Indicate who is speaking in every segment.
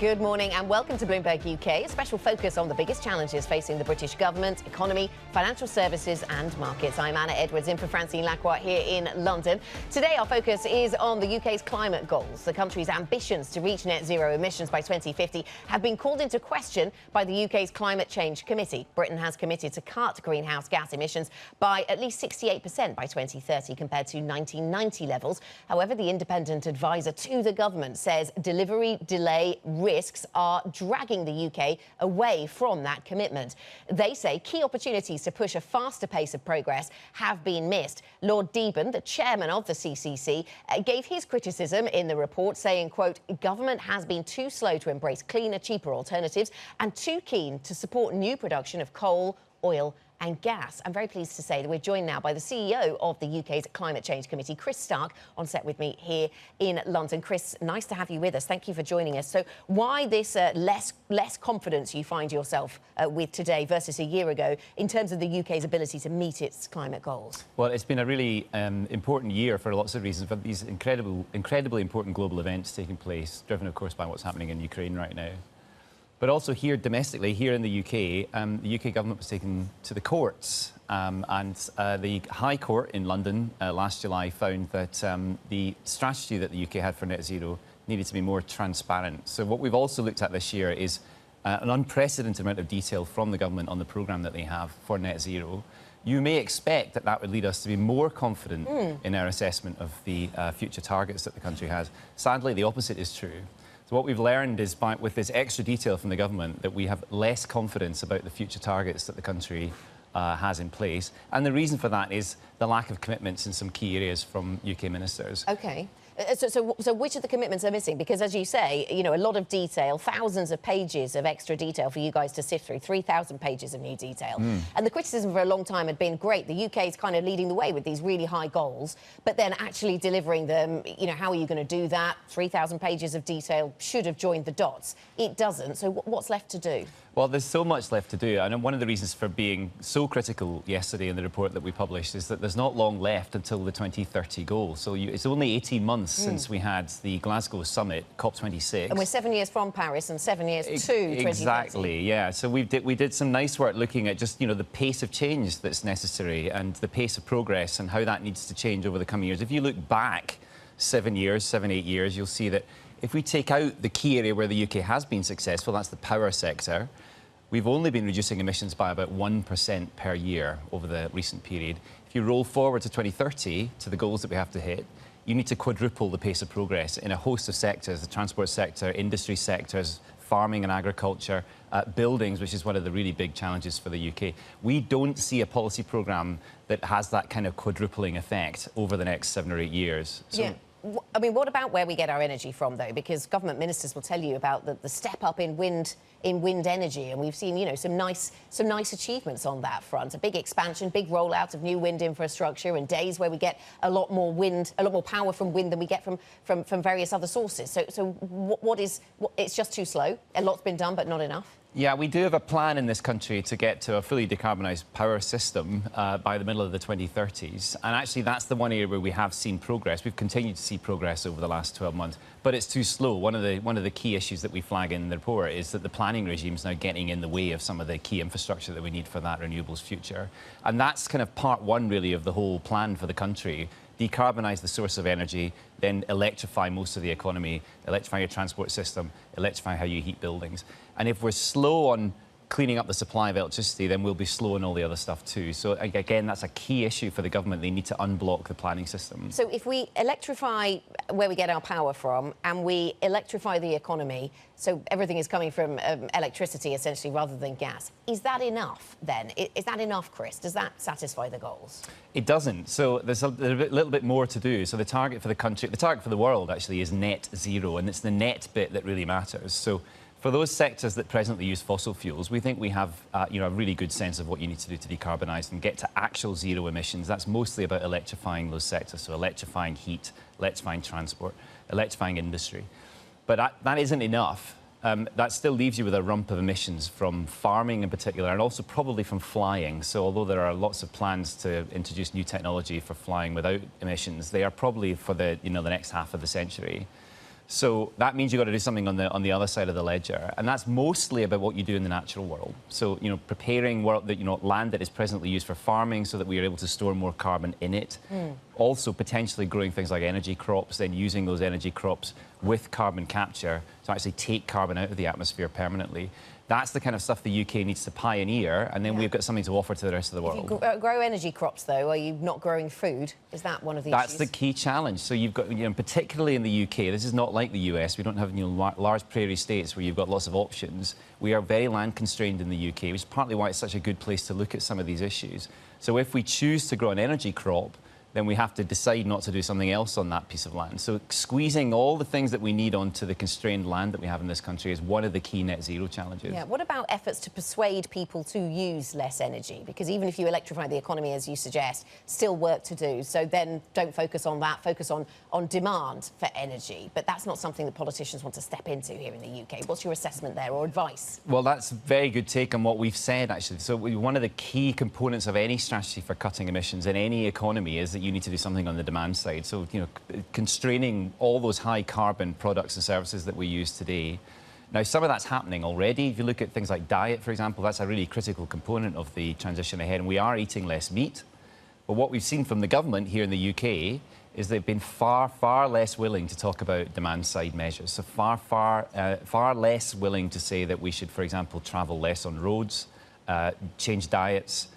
Speaker 1: Good morning and welcome to Bloomberg UK, a special focus on the biggest challenges facing the British government, economy, financial services and markets. I'm Anna Edwards in for Francine Lacroix here in London. Today our focus is on the UK's climate goals. The country's ambitions to reach net zero emissions by 2050 have been called into question by the UK's Climate Change Committee. Britain has committed to cut greenhouse gas emissions by at least 68% by 2030 compared to 1990 levels. However, the independent advisor to the government says delivery delay risks are dragging the UK away from that commitment. They say key opportunities to push a faster pace of progress have been missed. Lord Deben, the chairman of the CCC, gave his criticism in the report, saying, quote, government has been too slow to embrace cleaner, cheaper alternatives and too keen to support new production of coal, oil and gas. I'm very pleased to say that we're joined now by the CEO of the UK's Climate Change Committee, Chris Stark, on set with me here in London. Chris, nice to have you with us. Thank you for joining us. So why this less confidence you find yourself with today versus a year ago in terms of the UK's ability to meet its climate goals?
Speaker 2: Well, it's been a really important year for lots of reasons, for these incredibly important global events taking place, driven, of course, by what's happening in Ukraine right now. But also here domestically, here in the UK government was taken to the courts and the High Court in London last July found that the strategy that the UK had for net zero needed to be more transparent. So what we've also looked at this year is an unprecedented amount of detail from the government on the programme that they have for net zero. You may expect that that would lead us to be more confident in our assessment of the future targets that the country has. Sadly, the opposite is true. So what we've learned is, with this extra detail from the government, that we have less confidence about the future targets that the country has in place. And the reason for that is the lack of commitments in some key areas from UK ministers.
Speaker 1: OK. So which of the commitments are missing? Because, as you say, you know, a lot of detail, thousands of pages of extra detail for you guys to sift through, 3,000 pages of new detail. And the criticism for a long time had been, great, the UK is kind of leading the way with these really high goals, but then actually delivering them, you know, how are you going to do that? 3,000 pages of detail should have joined the dots. It doesn't. So what's left to do?
Speaker 2: Well, there's so much left to do. And one of the reasons for being so critical yesterday in the report that we published is that there's not long left until the 2030 goal. So it's only 18 months since we had the Glasgow summit, COP26.
Speaker 1: And we're 7 years from Paris and 7 years to 2030.
Speaker 2: Exactly, yeah. So we did some nice work looking at just, you know, the pace of change that's necessary and the pace of progress and how that needs to change over the coming years. If you look back 7 years, 8 years, you'll see that if we take out the key area where the UK has been successful, that's the power sector, we've only been reducing emissions by about 1% per year over the recent period. If you roll forward to 2030, to the goals that we have to hit, you need to quadruple the pace of progress in a host of sectors, the transport sector, industry sectors, farming and agriculture, buildings, which is one of the really big challenges for the UK. We don't see a policy programme that has that kind of quadrupling effect over the next 7 or 8 years. So,
Speaker 1: yeah. I mean, what about where we get our energy from, though? Because government ministers will tell you about the step up in wind energy, and we've seen, you know, some nice achievements on that front. A big expansion, big rollout of new wind infrastructure, and days where we get a lot more power from wind than we get from various other sources. So it's just too slow. A lot's been done, but not enough.
Speaker 2: Yeah, we do have a plan in this country to get to a fully decarbonised power system by the middle of the 2030s. And actually, that's the one area where we have seen progress. We've continued to see progress over the last 12 months, but it's too slow. One of the key issues that we flag in the report is that the planning regime is now getting in the way of some of the key infrastructure that we need for that renewables future. And that's kind of part one, really, of the whole plan for the country. Decarbonise the source of energy, then electrify most of the economy, electrify your transport system, electrify how you heat buildings. And if we're slow on cleaning up the supply of electricity, then we'll be slow on all the other stuff too. So again, that's a key issue for the government. They need to unblock the planning system.
Speaker 1: So if we electrify where we get our power from and we electrify the economy, so everything is coming from electricity essentially rather than gas, is that enough then? Is that enough, Chris? Does that satisfy the goals?
Speaker 2: It doesn't. So there's a little bit more to do. So the target for the country, the target for the world actually is net zero, and it's the net bit that really matters. So for those sectors that presently use fossil fuels, we think we have you know, a really good sense of what you need to do to decarbonise and get to actual zero emissions. That's mostly about electrifying those sectors, so electrifying heat, electrifying transport, electrifying industry. But that isn't enough. That still leaves you with a rump of emissions from farming in particular, and also probably from flying. So although there are lots of plans to introduce new technology for flying without emissions, they are probably for the next half of the century. So that means you've got to do something on the other side of the ledger, and that's mostly about what you do in the natural world. So preparing land that is presently used for farming so that we are able to store more carbon in it. Also potentially growing things like energy crops, then using those energy crops with carbon capture to actually take carbon out of the atmosphere permanently. That's the kind of stuff the UK needs to pioneer, and then we've got something to offer to the rest of the world.
Speaker 1: If you grow energy crops, though, are you not growing food? Is that one of the issues?
Speaker 2: That's the key challenge. So you've got, particularly in the UK, this is not like the US. We don't have large prairie states where you've got lots of options. We are very land constrained in the UK, which is partly why it's such a good place to look at some of these issues. So if we choose to grow an energy crop, then we have to decide not to do something else on that piece of land. So squeezing all the things that we need onto the constrained land that we have in this country is one of the key net zero challenges.
Speaker 1: Yeah. What about efforts to persuade people to use less energy? Because even if you electrify the economy, as you suggest, still work to do. So then don't focus on that, focus on demand for energy. But that's not something that politicians want to step into here in the UK. What's your assessment there, or advice?
Speaker 2: Well, that's a very good take on what we've said, actually. So one of the key components of any strategy for cutting emissions in any economy is that you need to do something on the demand side. So, constraining all those high carbon products and services that we use today. Now, some of that's happening already. If you look at things like diet, for example, that's a really critical component of the transition ahead, and we are eating less meat. But what we've seen from the government here in the UK is they've been far, far less willing to talk about demand side measures. So far less willing to say that we should, for example, travel less on roads, change diets,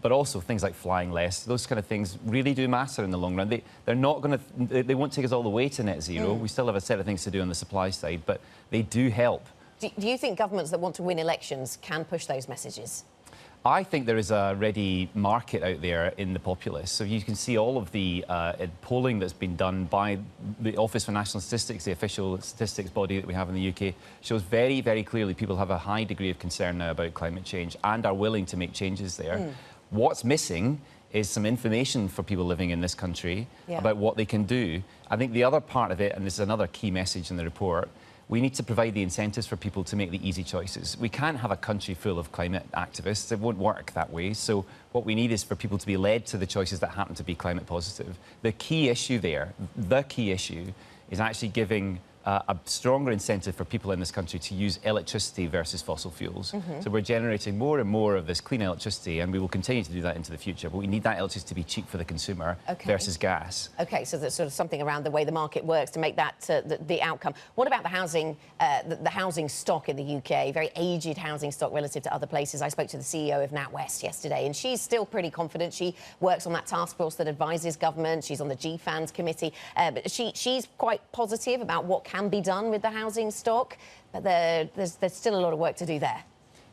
Speaker 2: but also things like flying less. Those kind of things really do matter in the long run. They won't take us all the way to net zero. We still have a set of things to do on the supply side, but they do help.
Speaker 1: Do you think governments that want to win elections can push those messages?
Speaker 2: I think there is a ready market out there in the populace. So you can see all of the polling that's been done by the Office for National Statistics, the official statistics body that we have in the UK, shows very, very clearly people have a high degree of concern now about climate change and are willing to make changes there. What's missing is some information for people living in this country about what they can do. I think the other part of it, and this is another key message in the report, we need to provide the incentives for people to make the easy choices. We can't have a country full of climate activists. It won't work that way. So what we need is for people to be led to the choices that happen to be climate positive. The key issue is actually giving a stronger incentive for people in this country to use electricity versus fossil fuels. So we're generating more and more of this clean electricity, and we will continue to do that into the future. But we need that electricity to be cheap for the consumer versus gas. OK, so there's sort of something around the way the market works to make that the outcome. What about the housing stock in the UK? Very aged housing stock relative to other places. I spoke to the CEO of Natwest yesterday, and she's still pretty confident. She works on that task force that advises government. She's on the GFANS committee. But she's quite positive about what can be done with the housing stock, but there's still a lot of work to do there.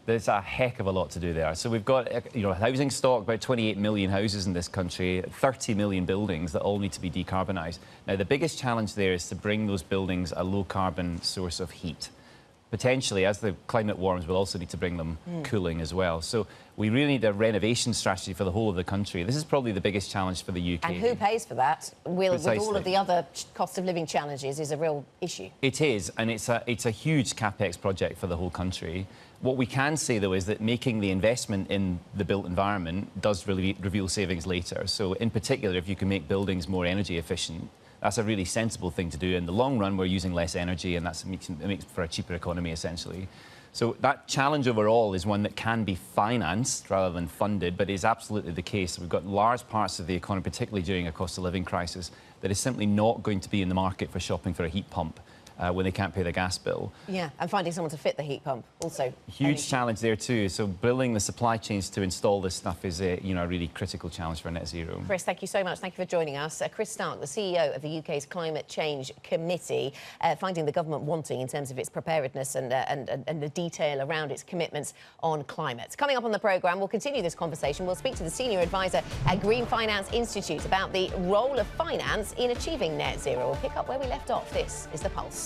Speaker 2: There's a heck of a lot to do there. So we've got, housing stock, about 28 million houses in this country, 30 million buildings that all need to be decarbonised. Now, the biggest challenge there is to bring those buildings a low-carbon source of heat. Potentially, as the climate warms, we'll also need to bring them cooling as well. So we really need a renovation strategy for the whole of the country. This is probably the biggest challenge for the UK.
Speaker 1: And who pays for that? With all of the other cost of living challenges is a real issue.
Speaker 2: It is, and it's a huge capex project for the whole country. What we can say, though, is that making the investment in the built environment does really reveal savings later. So in particular, if you can make buildings more energy efficient, that's a really sensible thing to do. In the long run, we're using less energy, and it makes for a cheaper economy, essentially. So that challenge overall is one that can be financed rather than funded, but is absolutely the case. We've got large parts of the economy, particularly during a cost of living crisis, that is simply not going to be in the market for shopping for a heat pump when they can't pay their gas bill. Yeah,
Speaker 1: and finding someone to fit the heat pump also.
Speaker 2: Huge challenge there too. So building the supply chains to install this stuff is a really critical challenge for net zero.
Speaker 1: Chris, thank you so much. Thank you for joining us. Chris Stark, the CEO of the UK's Climate Change Committee, finding the government wanting in terms of its preparedness and the detail around its commitments on climate. Coming up on the programme, we'll continue this conversation. We'll speak to the senior advisor at Green Finance Institute about the role of finance in achieving net zero. We'll pick up where we left off. This is The Pulse.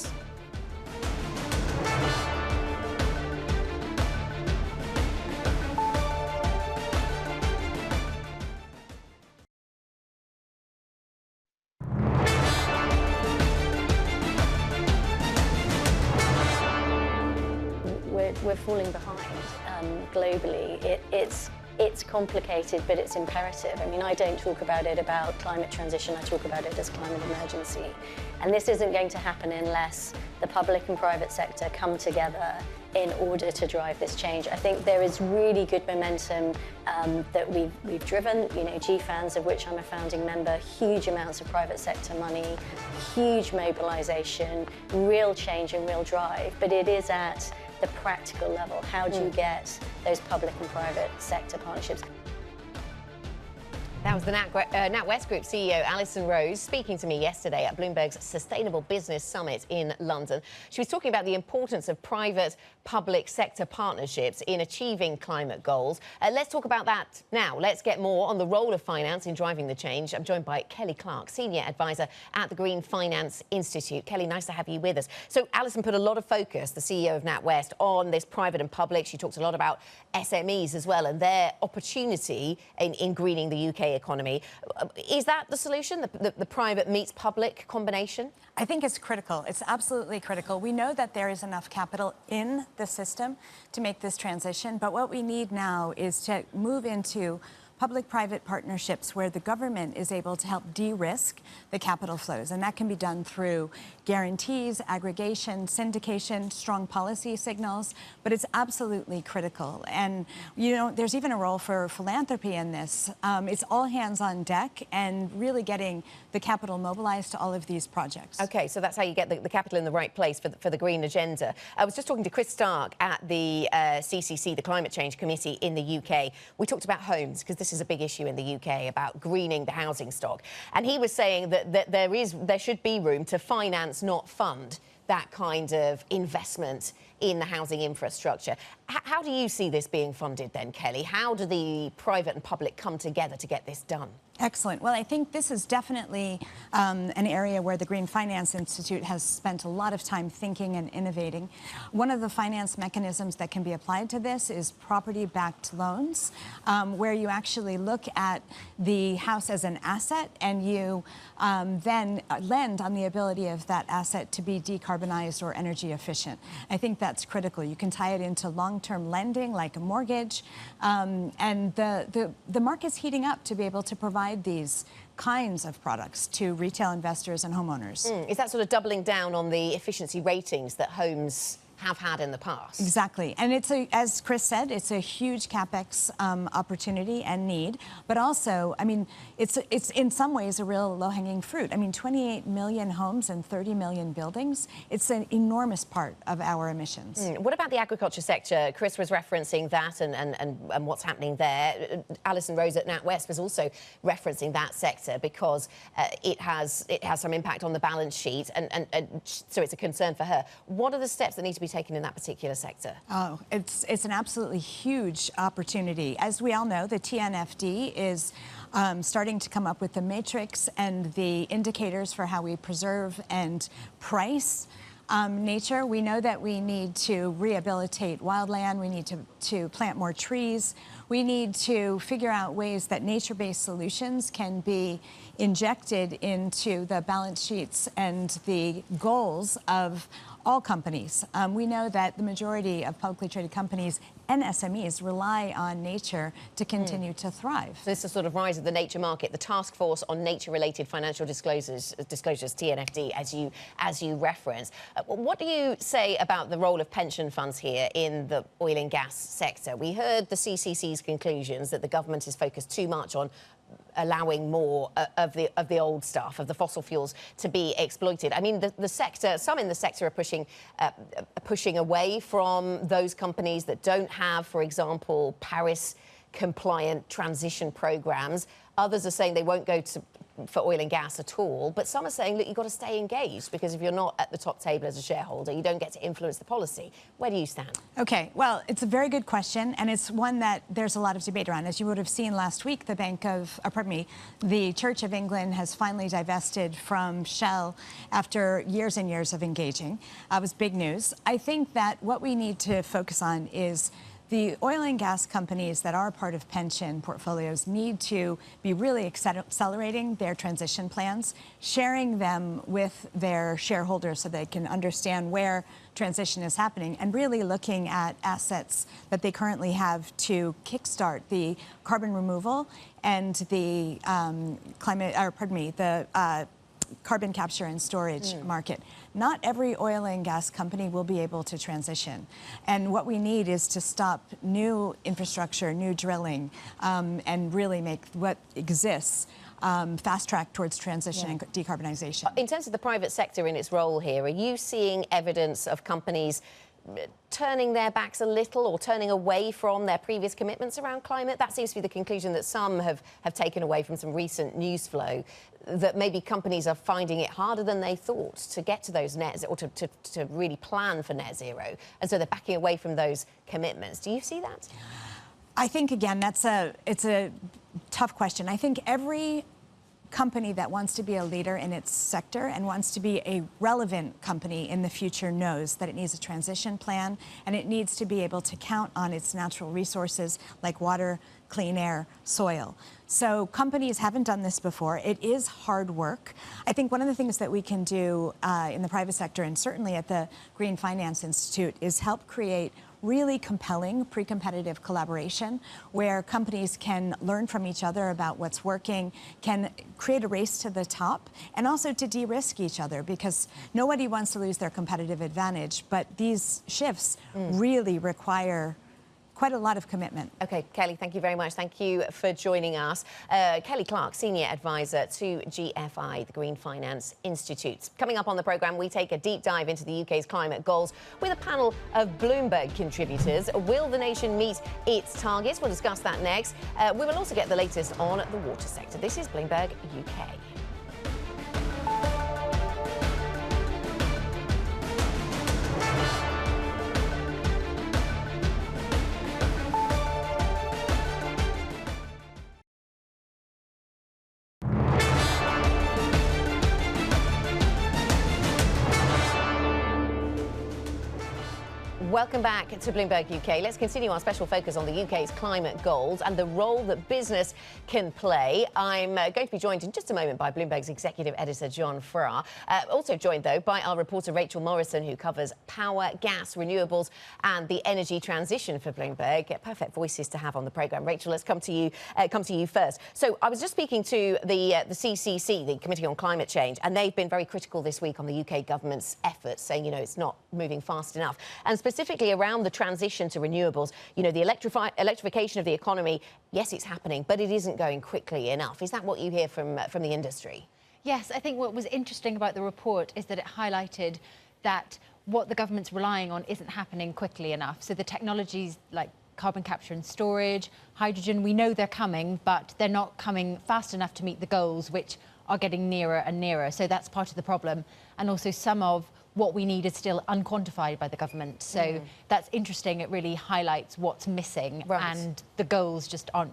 Speaker 3: We're falling behind globally. It's complicated, but it's imperative. I mean, I don't talk about it about climate transition, I talk about it as climate emergency. And this isn't going to happen unless the public and private sector come together in order to drive this change. I think there is really good momentum that we've driven, you know, GFANZ, of which I'm a founding member, huge amounts of private sector money, huge mobilization, real change and real drive, but it is at the practical level. How do you get those public and private sector partnerships?
Speaker 1: That was the NatWest Group CEO, Alison Rose, speaking to me yesterday at Bloomberg's Sustainable Business Summit in London. She was talking about the importance of private-public sector partnerships in achieving climate goals. Let's talk about that now. Let's get more on the role of finance in driving the change. I'm joined by Kelly Clark, Senior Advisor at the Green Finance Institute. Kelly, nice to have you with us. So Alison put a lot of focus, the CEO of NatWest, on this private and public. She talked a lot about SMEs as well and their opportunity in greening the UK economy. Is that the solution, the private meets public combination?
Speaker 4: I think it's critical. It's absolutely critical. We know that there is enough capital in the system to make this transition, but what we need now is to move into public-private partnerships where the government is able to help de-risk the capital flows. And that can be done through guarantees, aggregation, syndication, strong policy signals, but it's absolutely critical. And, you know, there's even a role for philanthropy in this. It's all hands on deck and really getting the capital mobilized to all of these projects.
Speaker 1: OK, so that's how you get the capital in the right place for the green agenda. I was just talking to Chris Stark at the CCC, the Climate Change Committee in the UK. We talked about homes, because this is a big issue in the UK, about greening the housing stock. And he was saying that there should be room to finance, not fund, that kind of investment in the housing infrastructure. How do you see this being funded then, Kelly? How do the private and public come together to get this done?
Speaker 4: Excellent. Well, I think this is definitely an area where the Green Finance Institute has spent a lot of time thinking and innovating. One of the finance mechanisms that can be applied to this is property-backed loans, where you actually look at the house as an asset and you then lend on the ability of that asset to be decarbonized or energy efficient. I think that's critical. You can tie it into long-term lending like a mortgage, and the market's heating up to be able to provide these kinds of products to retail investors and homeowners.
Speaker 1: Is that sort of doubling down on the efficiency ratings that homes have had in the past?
Speaker 4: Exactly. And it's as Chris said, it's a huge capex opportunity and need, but also, I mean, it's in some ways a real low-hanging fruit. I mean, 28 million homes and 30 million buildings, it's an enormous part of our emissions.
Speaker 1: What about the agriculture sector? Chris was referencing that and what's happening there. Alison Rose at NatWest was also referencing that sector because it has some impact on the balance sheet, and so it's a concern for her. What are the steps that need to be taken in that particular sector?
Speaker 4: Oh, it's an absolutely huge opportunity. As we all know, the TNFD is starting to come up with the matrix and the indicators for how we preserve and price nature. We know that we need to rehabilitate wildland. We need to plant more trees. We need to figure out ways that nature-based solutions can be injected into the balance sheets and the goals of all companies. We know that the majority of publicly traded companies and SMEs rely on nature to continue to thrive.
Speaker 1: So this is a sort of rise of the nature market, the Task Force on Nature-Related Financial Disclosures, TNFD, as you reference. What do you say about the role of pension funds here in the oil and gas sector? We heard the CCC's conclusions that the government is focused too much on allowing more of the old stuff, of the fossil fuels, to be exploited. I mean, the sector, some in the sector are pushing away from those companies that don't have, for example, Paris-compliant transition programs. Others are saying they won't go for oil and gas at all. But some are saying, look, you've got to stay engaged, because if you're not at the top table as a shareholder, you don't get to influence the policy. Where do you stand?
Speaker 4: Okay, well, it's a very good question, and it's one that there's a lot of debate around. As you would have seen last week, the Church of England has finally divested from Shell after years and years of engaging. It was big news. I think that what we need to focus on is the oil and gas companies that are part of pension portfolios need to be really accelerating their transition plans, sharing them with their shareholders so they can understand where transition is happening, and really looking at assets that they currently have to kickstart the carbon removal and the carbon capture and storage market. Not every oil and gas company will be able to transition. And what we need is to stop new infrastructure, new drilling, and really make what exists fast track towards transition and decarbonization.
Speaker 1: In terms of the private sector in its role here, are you seeing evidence of companies turning their backs a little or turning away from their previous commitments around climate? That seems to be the conclusion that some have taken away from some recent news flow, that maybe companies are finding it harder than they thought to get to those net, or to really plan for net zero. And so they're backing away from those commitments. Do you see that?
Speaker 4: I think, again, it's a tough question. I think every company that wants to be a leader in its sector and wants to be a relevant company in the future knows that it needs a transition plan, and it needs to be able to count on its natural resources like water, clean air, soil. So companies haven't done this before. It is hard work. I think one of the things that we can do in the private sector, and certainly at the Green Finance Institute, is help create really compelling pre-competitive collaboration where companies can learn from each other about what's working, can create a race to the top, and also to de-risk each other, because nobody wants to lose their competitive advantage, but these shifts really require quite a lot of commitment.
Speaker 1: OK, Kelly, thank you very much. Thank you for joining us. Kelly Clark, Senior Advisor to GFI, the Green Finance Institute. Coming up on the programme, we take a deep dive into the UK's climate goals with a panel of Bloomberg contributors. Will the nation meet its targets? We'll discuss that next. We will also get the latest on the water sector. This is Bloomberg UK. Welcome back to Bloomberg UK. Let's continue our special focus on the UK's climate goals and the role that business can play. I'm going to be joined in just a moment by Bloomberg's executive editor, John Farrar. Also joined, though, by our reporter, Rachel Morrison, who covers power, gas, renewables and the energy transition for Bloomberg. Perfect voices to have on the programme. Rachel, let's come to you first. So I was just speaking to the CCC, the Committee on Climate Change, and they've been very critical this week on the UK government's efforts, saying, you know, it's not moving fast enough. And specifically around the transition to renewables, you know, the electrification of the economy, yes, it's happening, but it isn't going quickly enough. Is that what you hear from the industry?
Speaker 5: Yes, I think what was interesting about the report is that it highlighted that what the government's relying on isn't happening quickly enough. So the technologies like carbon capture and storage, hydrogen, we know they're coming, but they're not coming fast enough to meet the goals, which are getting nearer and nearer. So that's part of the problem. And also some of what we need is still unquantified by the government. So that's interesting. It really highlights what's missing, and the goals just don't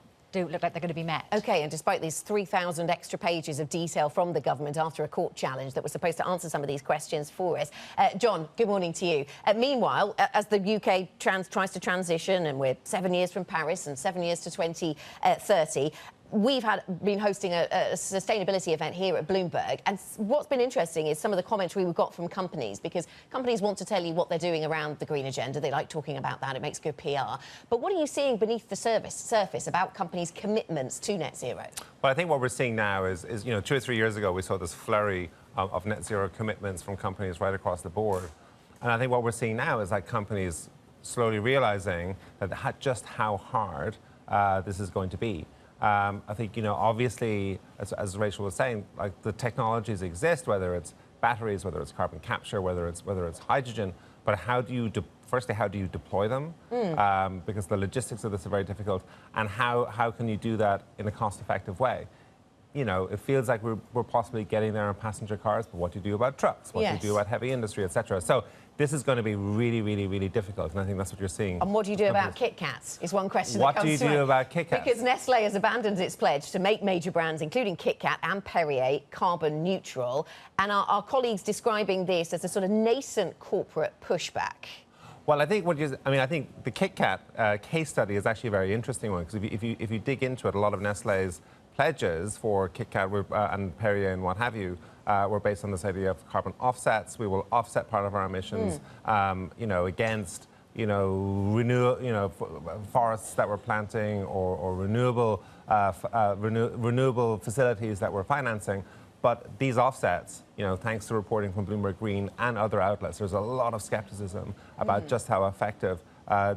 Speaker 5: look like they're going to be met. OK, and despite these 3,000 extra pages of detail from the government after a court challenge that was supposed to answer some of these questions for us. John, good morning to you. Meanwhile, as the UK tries to transition, and we're 7 years from Paris and 7 years to 2030, we've been hosting a sustainability event here at Bloomberg, and what's been interesting is some of the commentary we've got from companies, because companies want to tell you what they're doing around the green agenda. They like talking about that. It makes good PR. But what are you seeing beneath the surface about companies' commitments to net zero?
Speaker 6: Well, I think what we're seeing now is you know, 2 or 3 years ago, we saw this flurry of net zero commitments from companies right across the board. And I think what we're seeing now is like companies slowly realizing that just how hard this is going to be. I think, you know, obviously, as Rachel was saying, like the technologies exist, whether it's batteries, whether it's carbon capture, whether it's hydrogen, but how do you firstly, how do you deploy them? Because the logistics of this are very difficult, and how can you do that in a cost-effective way? You know, it feels like we're possibly getting there on passenger cars, but what do you do about trucks? What do you do about heavy industry, etc.? So this is going to be really, really, really difficult, and I think that's what you're seeing.
Speaker 1: And what do you do about Kit Kats is one question
Speaker 6: what
Speaker 1: that comes to
Speaker 6: do you do
Speaker 1: mind.
Speaker 6: about Kit Kats?
Speaker 1: Because Nestlé has abandoned its pledge to make major brands, including Kit Kat and Perrier, carbon neutral, and our colleagues describing this as a sort of nascent corporate pushback.
Speaker 6: Well, I think I think the KitKat case study is actually a very interesting one, because if you dig into it, a lot of Nestlé's pledges for KitKat and Perrier and what have you were based on this idea of carbon offsets. We will offset part of our emissions, against forests that we're planting or renewable facilities that we're financing. But these offsets, thanks to reporting from Bloomberg Green and other outlets, there's a lot of skepticism about just how effective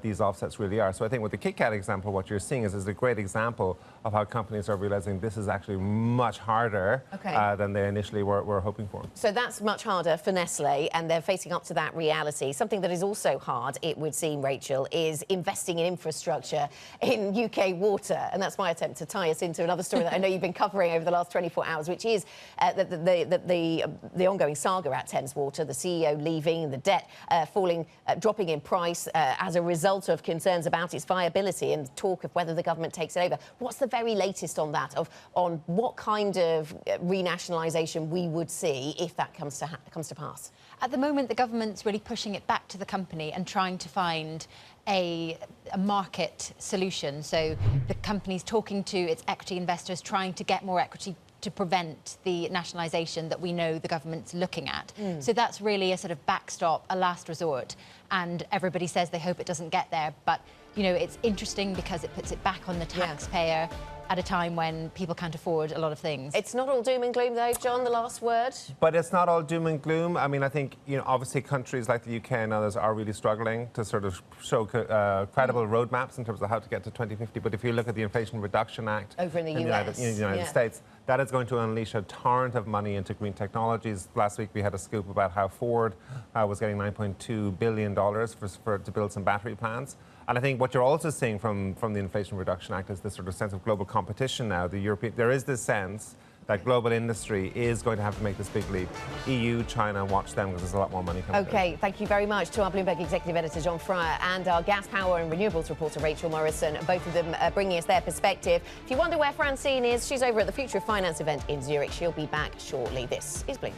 Speaker 6: these offsets really are. So I think with the KitKat example, what you're seeing is a great example of how companies are realizing this is actually much harder than they initially were hoping for.
Speaker 1: So that's much harder for Nestlé, and they're facing up to that reality. Something that is also hard, it would seem, Rachel, is investing in infrastructure in UK water. And that's my attempt to tie us into another story that I know you've been covering over the last 24 hours, which is the ongoing saga at Thames Water, the CEO leaving, the debt dropping in price as a result of concerns about its viability and talk of whether the government takes it over. What's the very latest on that, on what kind of renationalisation we would see if that comes to pass?
Speaker 5: At the moment, the government's really pushing it back to the company and trying to find a market solution. So the company's talking to its equity investors, trying to get more equity to prevent the nationalisation that we know the government's looking at. So that's really a sort of backstop, a last resort. And everybody says they hope it doesn't get there. But, it's interesting because it puts it back on the taxpayer at a time when people can't afford a lot of things.
Speaker 1: It's not all doom and gloom, though, John, the last word.
Speaker 6: But it's not all doom and gloom. I mean, I think, obviously countries like the UK and others are really struggling to sort of show credible roadmaps in terms of how to get to 2050. But if you look at the Inflation Reduction Act
Speaker 1: over in the US,
Speaker 6: the United States, that is going to unleash a torrent of money into green technologies. Last week we had a scoop about how Ford was getting $9.2 billion to build some battery plants. And I think what you're also seeing from the Inflation Reduction Act is this sort of sense of global competition now. There is this sense that global industry is going to have to make this big leap. EU, China, watch them, because there's a lot more money coming.
Speaker 1: OK, thank you very much to our Bloomberg Executive Editor, John Fryer, and our gas, power and renewables reporter, Rachel Morrison, both of them bringing us their perspective. If you wonder where Francine is, she's over at the Future of Finance event in Zurich. She'll be back shortly. This is Bloomberg.